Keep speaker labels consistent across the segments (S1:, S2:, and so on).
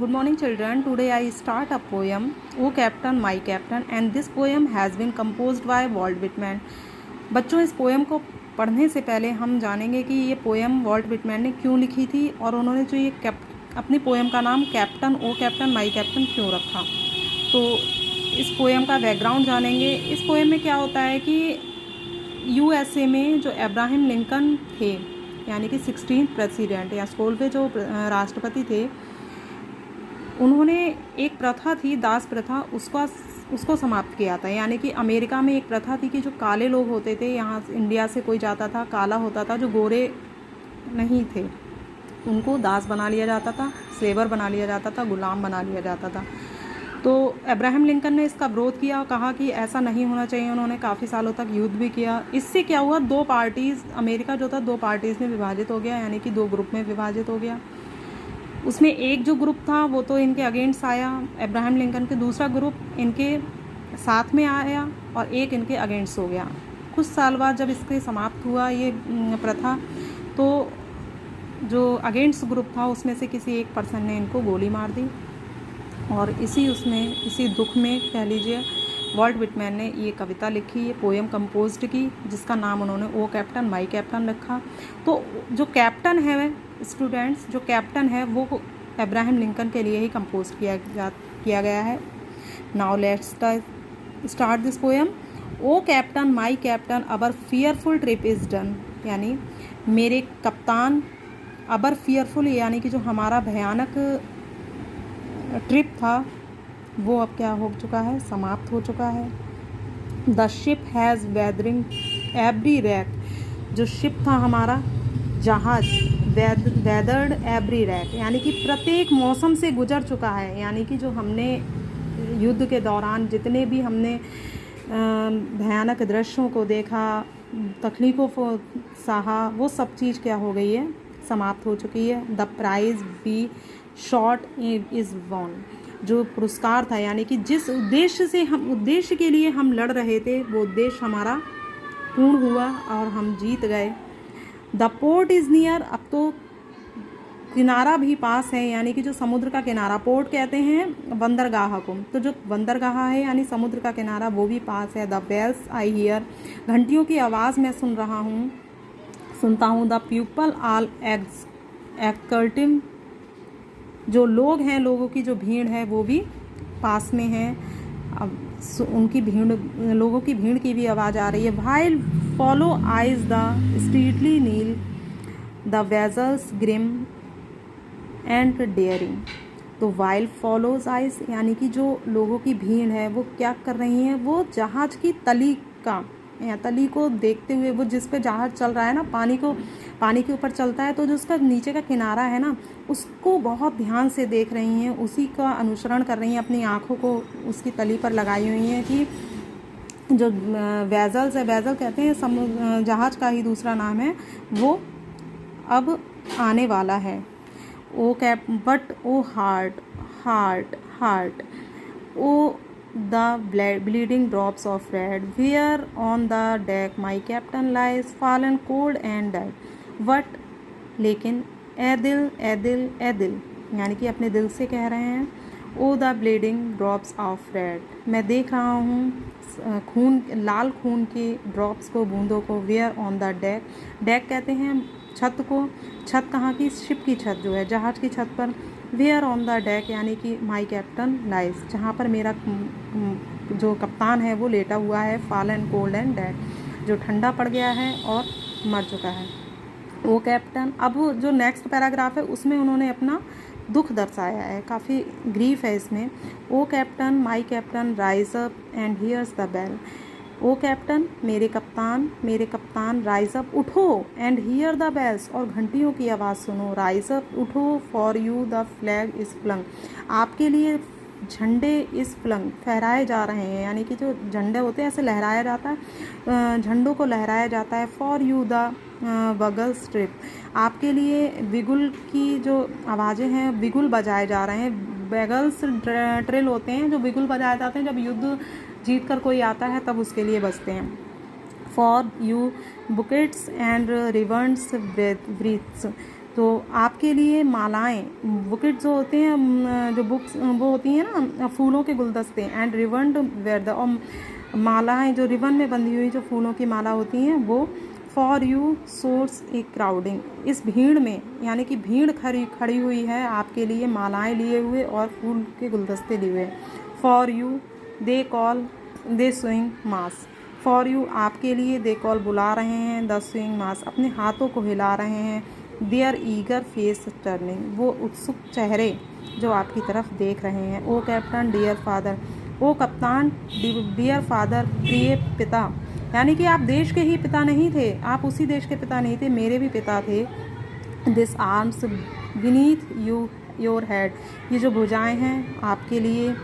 S1: Good morning, children. Today I start a poem, O Captain, My Captain, and this poem has been composed by Walt Whitman. बच्चों, इस poem को पढ़ने से पहले हम जानेंगे कि ये पोएम वॉल्ट विटमैन ने क्यों लिखी थी और उन्होंने जो ये अपनी पोएम का नाम captain, O captain, my captain क्यों रखा। तो इस पोएम का बैकग्राउंड जानेंगे। इस पोएम में क्या होता है कि यूएसए में जो अब्राहम लिंकन थे, यानी कि 16th प्रेसिडेंट या 16वें जो राष्ट्रपति थे, उन्होंने एक प्रथा थी, दास प्रथा, उसको समाप्त किया था। यानी कि अमेरिका में एक प्रथा थी कि जो काले लोग होते थे, यहाँ इंडिया से कोई जाता था, काला होता था, जो गोरे नहीं थे, उनको दास बना लिया जाता था, स्लेवर बना लिया जाता था, गुलाम बना लिया जाता था। तो अब्राहम लिंकन ने इसका विरोध किया और कहा कि ऐसा नहीं होना चाहिए। उन्होंने काफ़ी सालों तक युद्ध भी किया। इससे क्या हुआ, दो पार्टीज़, अमेरिका जो था 2 पार्टीज़ में विभाजित हो गया, यानी कि 2 ग्रुप में विभाजित हो गया। उसमें एक जो ग्रुप था वो तो इनके अगेंस्ट आया अब्राहम लिंकन के, दूसरा ग्रुप इनके साथ में आया और एक इनके अगेंस्ट हो गया। कुछ साल बाद जब इसके समाप्त हुआ ये प्रथा, तो जो अगेंस्ट ग्रुप था उसमें से किसी एक पर्सन ने इनको गोली मार दी और इसी दुख में कह लीजिए वॉल्ट विटमैन ने ये कविता लिखी, ये पोएम कंपोज्ड की, जिसका नाम उन्होंने ओ कैप्टन माई कैप्टन रखा। तो जो कैप्टन है स्टूडेंट्स, जो कैप्टन है वो अब्राहम लिंकन के लिए ही कंपोज किया गया है। Now let's start this poem. O captain my captain our fearful trip is done, यानी मेरे कप्तान, अबर फियरफुल यानी कि जो हमारा भयानक ट्रिप था वो अब क्या हो चुका है, समाप्त हो चुका है। The ship has weathering every rack, जो शिप था हमारा जहाज, वेदर्ड एवरी रैक, यानी कि प्रत्येक मौसम से गुजर चुका है। यानी कि जो हमने युद्ध के दौरान जितने भी हमने भयानक दृश्यों को देखा, तकलीफ़ों को सहा, वो सब चीज़ क्या हो गई है, समाप्त हो चुकी है। The prize we sought is won, जो पुरस्कार था, यानी कि जिस उद्देश्य के लिए हम लड़ रहे थे, वो उद्देश्य हमारा पूर्ण हुआ और हम जीत गए। द पोर्ट इज़ नियर, अब तो किनारा भी पास है, यानी कि जो समुद्र का किनारा, पोर्ट कहते हैं बंदरगाह को, तो जो बंदरगाह है यानी समुद्र का किनारा, वो भी पास है। द बेल्स आई हियर, घंटियों की आवाज़ मैं सुनता हूँ। द पीपल आल एक्टिव, जो लोग हैं, लोगों की जो भीड़ है वो भी पास में है। अब उनकी भीड़, लोगों की भीड़ की भी आवाज़ आ रही है। वाइल फॉलो आइज द स्ट्रीटली keel, the vessels grim and daring. तो वाइल फॉलोज आइज यानी कि जो लोगों की भीड़ है वो क्या कर रही है, वो जहाज़ की तली को देखते हुए, वो जिस पे जहाज़ चल रहा है ना, पानी के ऊपर चलता है, तो जो उसका नीचे का किनारा है ना, उसको बहुत ध्यान से देख रही हैं, उसी का अनुसरण कर रही हैं, अपनी आँखों को उसकी तली पर लगाई हुई हैं कि जो वेजल्स है, वेजल कहते हैं जहाज़ का ही दूसरा नाम है, वो अब आने वाला है। O cap but O heart O the bleeding drops of red, where on the deck my captain lies fallen cold and dead. But लेकिन ए दिल यानी कि अपने दिल से कह रहे हैं, O the bleeding drops of red, मैं देख रहा हूँ लाल खून के ड्रॉप्स को, बूंदों को। वेयर ऑन द डेक कहते हैं छत को, छत कहाँ की, शिप की छत जो है, जहाज़ की छत पर। वेयर ऑन द डेक यानी कि माई कैप्टन लाइज, जहाँ पर मेरा जो कप्तान है वो लेटा हुआ है। फॉलन कोल्ड एंड डेड, जो ठंडा पड़ गया है और मर चुका है। ओ कैप्टन, अब जो नेक्स्ट पैराग्राफ है उसमें उन्होंने अपना दुख दर्शाया है, काफ़ी ग्रीफ है इसमें। O captain my captain rise up and here's the bell, O captain मेरे कप्तान राइज अप, उठो, एंड हियर द बेल्स, और घंटियों की आवाज़ सुनो। राइज अप, उठो, for you the flag is flung, आपके लिए झंडे इस फ्लंग, फहराए जा रहे हैं, यानी कि जो झंडे होते हैं ऐसे लहराया जाता है, झंडों को लहराया जाता है। फॉर यू द बगल स्ट्रिप, आपके लिए बिगुल की जो आवाज़ें हैं, बिगुल बजाए जा रहे हैं। बैगल्स ट्रिल होते हैं, जो बिगुल बजाए जाते हैं जब युद्ध जीत कर कोई आता है तब उसके लिए बजते हैं। For you bouquets and ribbons breaths, तो आपके लिए मालाएं, बुकेट जो होते हैं, जो बुक्स वो होती हैं ना, फूलों के गुलदस्ते, एंड रिबन वेयर द, और मालाएं जो रिबन में बंधी हुई जो फूलों की माला होती हैं वो, for you source A crowding, इस भीड़ में, यानी कि भीड़ खड़ी हुई है आपके लिए मालाएं लिए हुए और फूल के गुलदस्ते लिए हुए। For you they call they swing mass, for you आपके लिए, दे कॉल बुला रहे हैं, द स्विंग मास अपने हाथों को हिला रहे हैं, देयर ईगर फेस टर्निंग वो उत्सुक चेहरे जो आपकी तरफ देख रहे हैं। ओ कैप्टन डियर फादर, ओ कप्तान डियर फादर प्रिय पिता, यानी कि आप देश के ही पिता नहीं थे, आप उसी देश के पिता नहीं थे, मेरे भी पिता थे। This arms beneath you your head, ये जो भुजाएं हैं आपके लिए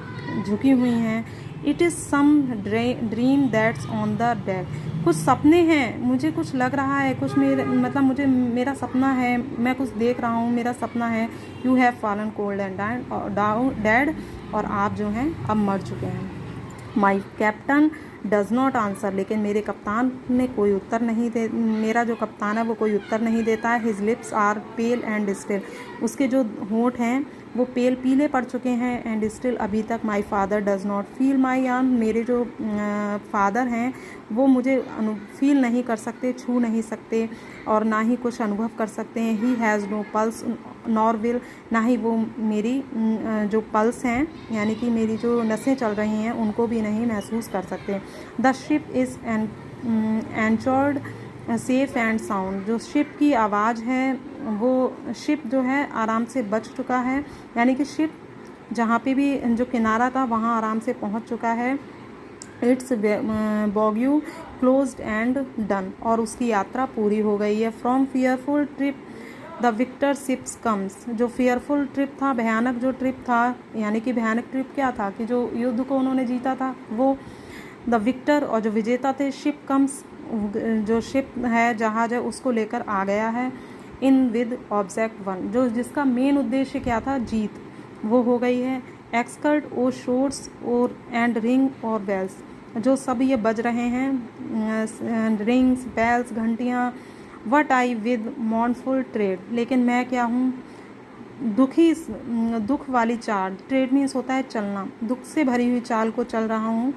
S1: झुकी हुई हैं। It is some dream that's on the deck, कुछ सपने हैं, मुझे कुछ लग रहा है, कुछ मुझे मेरा सपना है, मैं कुछ देख रहा हूँ, मेरा सपना है। You have fallen cold and dead, और आप जो हैं अब मर चुके हैं। माई कैप्टन डज नॉट आंसर, लेकिन मेरे कप्तान ने कोई उत्तर नहीं दे, मेरा जो कप्तान है वो कोई उत्तर नहीं देता है। His lips are pale and still, उसके जो होंठ हैं वो पीले पड़ चुके हैं, एंड स्टिल अभी तक। My father does not feel my arm, मेरे जो फादर हैं वो मुझे फील नहीं कर सकते, छू नहीं सकते और ना ही कुछ अनुभव कर सकते हैं। He has no pulse nor will, ना ही वो मेरी जो पल्स हैं यानी कि मेरी जो नसें चल रही हैं उनको भी नहीं महसूस कर सकते। The ship is anchored safe and sound, जो शिप की आवाज़ है वो, शिप जो है आराम से बच चुका है, यानी कि शिप जहाँ पे भी जो किनारा था वहाँ आराम से पहुँच चुका है। इट्स बॉग्यू क्लोज्ड एंड डन, और उसकी यात्रा पूरी हो गई है। From fearful trip the victor ships comes, जो फियरफुल ट्रिप था, भयानक जो ट्रिप था, यानी कि भयानक ट्रिप क्या था कि जो युद्ध को उन्होंने जीता था वो, द विक्टर, और जो विजेता थे शिप कम्स, जो शिप है जहाज है उसको लेकर आ गया है। इन विद ऑब्जेक्ट वन, जो जिसका मेन उद्देश्य क्या था, जीत, वो हो गई है। एक्सकर्ट ओ शोर्स और एंड रिंग और बेल्स, जो सब ये बज रहे हैं, रिंग्स बेल्स घंटियाँ। But I with mournful tread, लेकिन मैं क्या हूँ, दुख वाली चाल, ट्रेड मीन्स होता है चलना, दुख से भरी हुई चाल को चल रहा हूँ।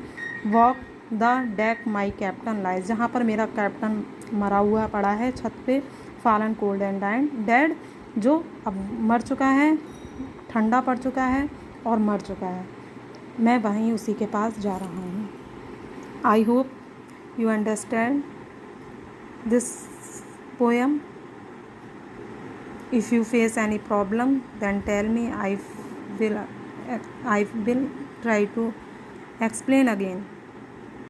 S1: Walk the deck my captain lies, जहाँ पर मेरा कैप्टन मरा हुआ पड़ा है छत पे। फॉलन कोल्ड एंड डेड, जो अब मर चुका है, ठंडा पड़ चुका है और मर चुका है, मैं वहीं उसी के पास जा रहा हूँ। I hope you understand this poem. If you face any problem then tell me, I will try to explain again.